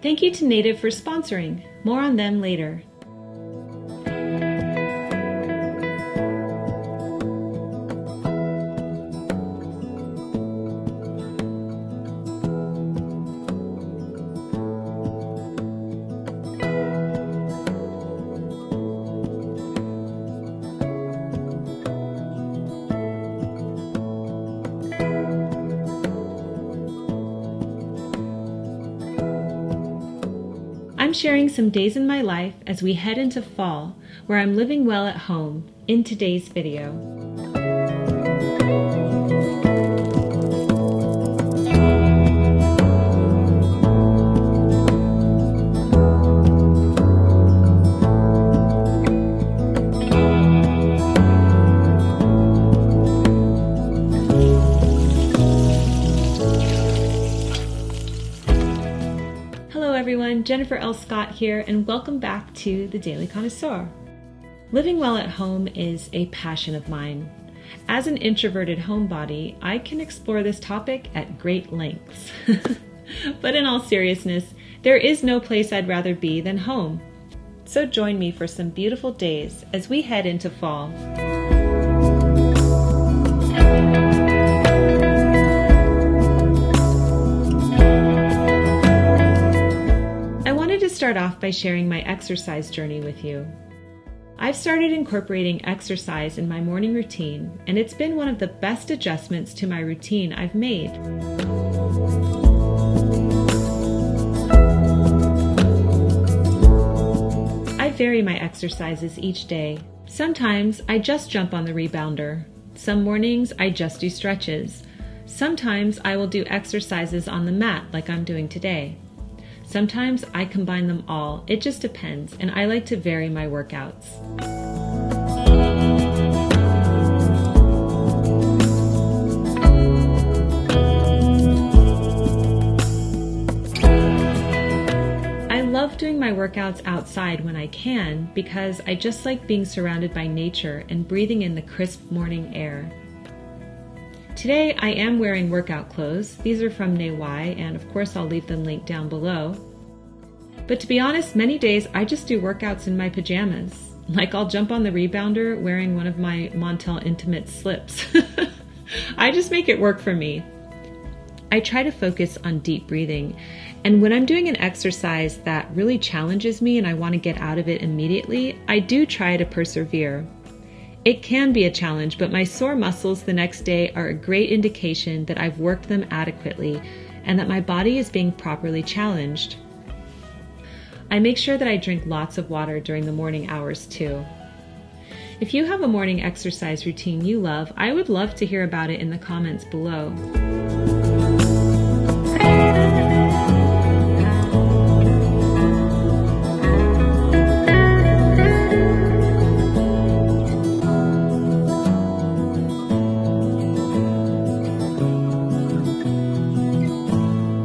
Thank you to Native for sponsoring. More on them later. I'm sharing some days in my life as we head into fall, where I'm living well at home, in today's video. Everyone, Jennifer L. Scott here, and welcome back to the Daily Connoisseur. Living well at home is a passion of mine. As an introverted homebody, I can explore this topic at great lengths. But in all seriousness, there is no place I'd rather be than home. So join me for some beautiful days as we head into fall. Start off by sharing my exercise journey with you. I've started incorporating exercise in my morning routine, and it's been one of the best adjustments to my routine I've made. I vary my exercises each day. Sometimes I just jump on the rebounder. Some mornings I just do stretches. Sometimes I will do exercises on the mat like I'm doing today. Sometimes I combine them all. It just depends, and I like to vary my workouts. I love doing my workouts outside when I can because I just like being surrounded by nature and breathing in the crisp morning air. Today I am wearing workout clothes. These are from Newai, and of course I'll leave them linked down below. But to be honest, many days I just do workouts in my pajamas. Like I'll jump on the rebounder wearing one of my Montel Intimate slips. I just make it work for me. I try to focus on deep breathing, and when I'm doing an exercise that really challenges me and I want to get out of it immediately, I do try to persevere. It can be a challenge, but my sore muscles the next day are a great indication that I've worked them adequately and that my body is being properly challenged. I make sure that I drink lots of water during the morning hours too. If you have a morning exercise routine you love, I would love to hear about it in the comments below.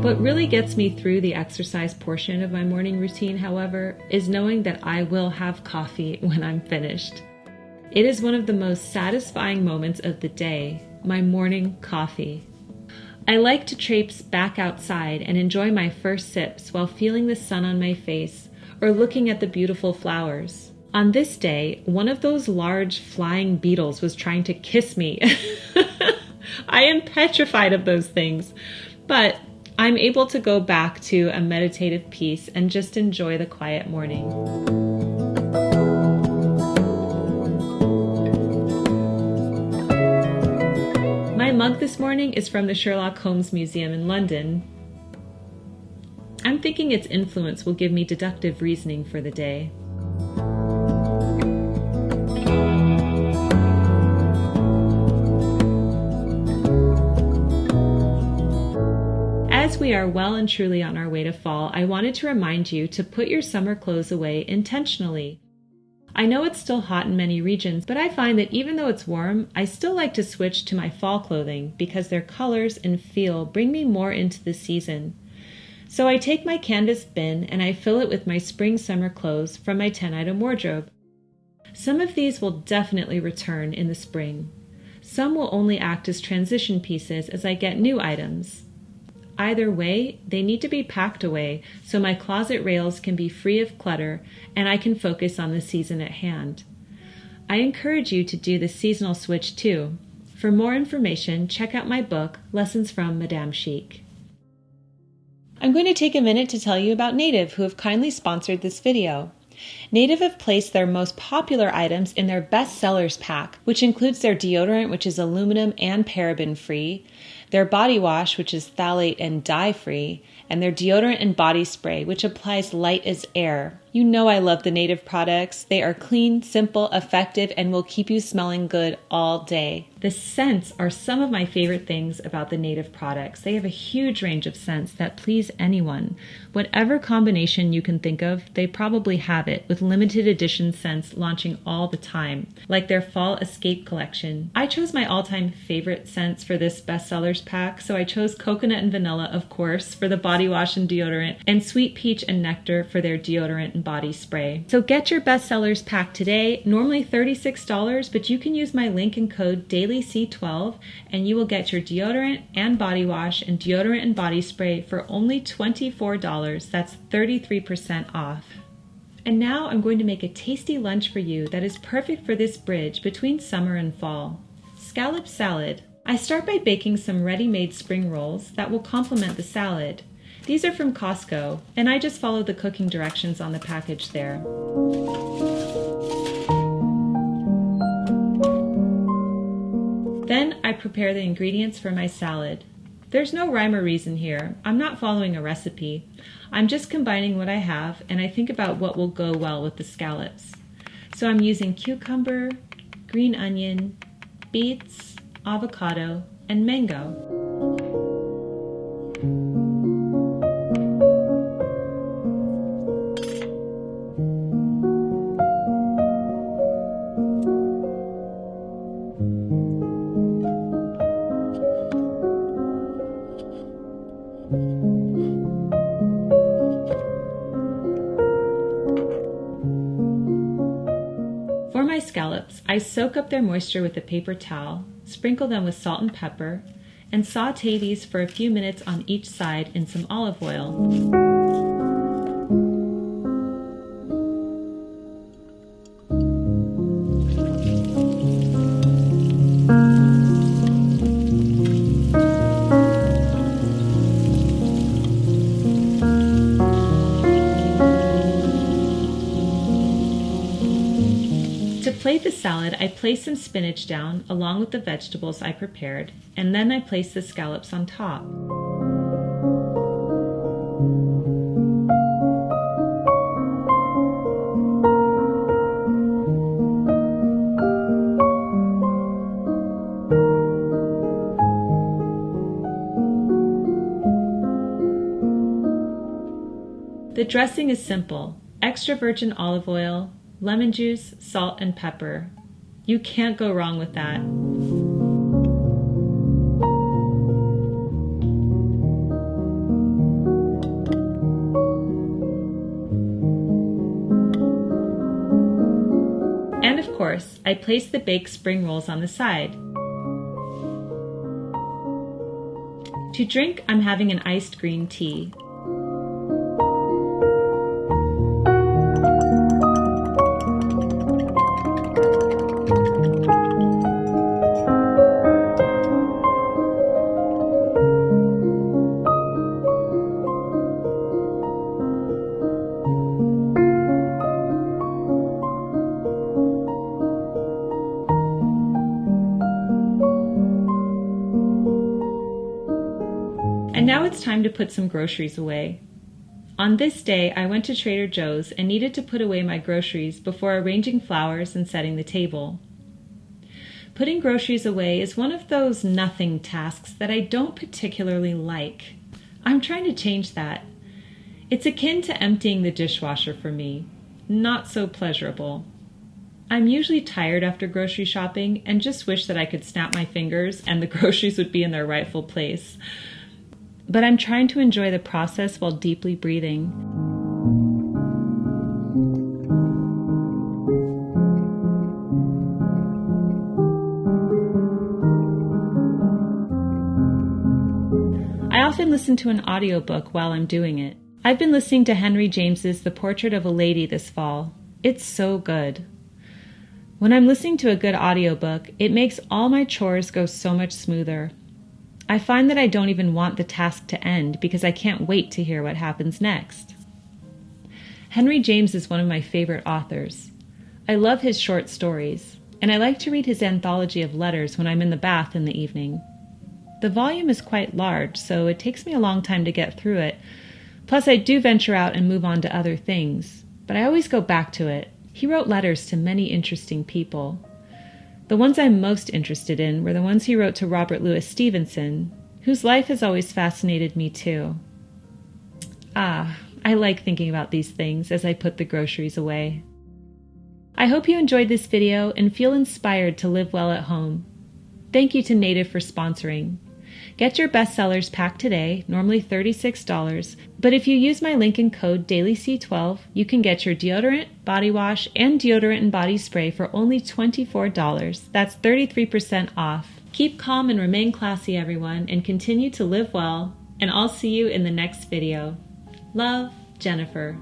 What really gets me through the exercise portion of my morning routine, however, is knowing that I will have coffee when I'm finished. It is one of the most satisfying moments of the day, my morning coffee. I like to traipse back outside and enjoy my first sips while feeling the sun on my face or looking at the beautiful flowers. On this day, one of those large flying beetles was trying to kiss me. I am petrified of those things, but I'm able to go back to a meditative peace and just enjoy the quiet morning. My mug this morning is from the Sherlock Holmes Museum in London. I'm thinking its influence will give me deductive reasoning for the day. As we are well and truly on our way to fall, I wanted to remind you to put your summer clothes away intentionally. I know it's still hot in many regions, but I find that even though it's warm, I still like to switch to my fall clothing because their colors and feel bring me more into the season. So I take my canvas bin and I fill it with my spring-summer clothes from my 10-item wardrobe. Some of these will definitely return in the spring. Some will only act as transition pieces as I get new items. Either way, they need to be packed away so my closet rails can be free of clutter and I can focus on the season at hand. I encourage you to do the seasonal switch too. For more information, check out my book, Lessons from Madame Chic. I'm going to take a minute to tell you about Native, who have kindly sponsored this video. Native have placed their most popular items in their best sellers pack, which includes their deodorant, which is aluminum and paraben free, their body wash, which is phthalate and dye free, and their deodorant and body spray, which applies light as air. You know I love the Native products. They are clean, simple, effective, and will keep you smelling good all day. The scents are some of my favorite things about the Native products. They have a huge range of scents that please anyone. Whatever combination you can think of, they probably have it, with limited edition scents launching all the time, like their Fall Escape collection. I chose my all-time favorite scents for this bestsellers pack, so I chose coconut and vanilla, of course, for the body wash and deodorant, and sweet peach and nectar for their deodorant and body spray. So get your bestsellers pack today, normally $36, but you can use my link and code DAILYC12 and you will get your deodorant and body wash and deodorant and body spray for only $24. That's 33% off. And now I'm going to make a tasty lunch for you that is perfect for this bridge between summer and fall. Scallop salad. I start by baking some ready-made spring rolls that will complement the salad. These are from Costco, and I just follow the cooking directions on the package there. Then I prepare the ingredients for my salad. There's no rhyme or reason here. I'm not following a recipe. I'm just combining what I have, and I think about what will go well with the scallops. So I'm using cucumber, green onion, beets, avocado, and mango. For my scallops, I soak up their moisture with a paper towel, sprinkle them with salt and pepper, and saute these for a few minutes on each side in some olive oil. To plate the salad, I place some spinach down along with the vegetables I prepared, and then I place the scallops on top. The dressing is simple: extra virgin olive oil, lemon juice, salt, and pepper. You can't go wrong with that. And of course, I place the baked spring rolls on the side. To drink, I'm having an iced green tea. And now it's time to put some groceries away. On this day, I went to Trader Joe's and needed to put away my groceries before arranging flowers and setting the table. Putting groceries away is one of those nothing tasks that I don't particularly like. I'm trying to change that. It's akin to emptying the dishwasher for me. Not so pleasurable. I'm usually tired after grocery shopping and just wish that I could snap my fingers and the groceries would be in their rightful place. But I'm trying to enjoy the process while deeply breathing. I often often listen to an audiobook while I'm doing it. I've been listening to Henry James's The Portrait of a Lady this fall. It's so good. When I'm listening to a good audiobook, it makes all my chores go so much smoother. I find that I don't even want the task to end because I can't wait to hear what happens next. Henry James is one of my favorite authors. I love his short stories, and I like to read his anthology of letters when I'm in the bath in the evening. The volume is quite large, so it takes me a long time to get through it. Plus, I do venture out and move on to other things, but I always go back to it. He wrote letters to many interesting people. The ones I'm most interested in were the ones he wrote to Robert Louis Stevenson, whose life has always fascinated me too. I like thinking about these things as I put the groceries away. I hope you enjoyed this video and feel inspired to live well at home. Thank you to Native for sponsoring. Get your bestsellers pack today, normally $36, but if you use my link and code DailyC12, you can get your deodorant, body wash, and deodorant and body spray for only $24. That's 33% off. Keep calm and remain classy, everyone, and continue to live well, and I'll see you in the next video. Love, Jennifer.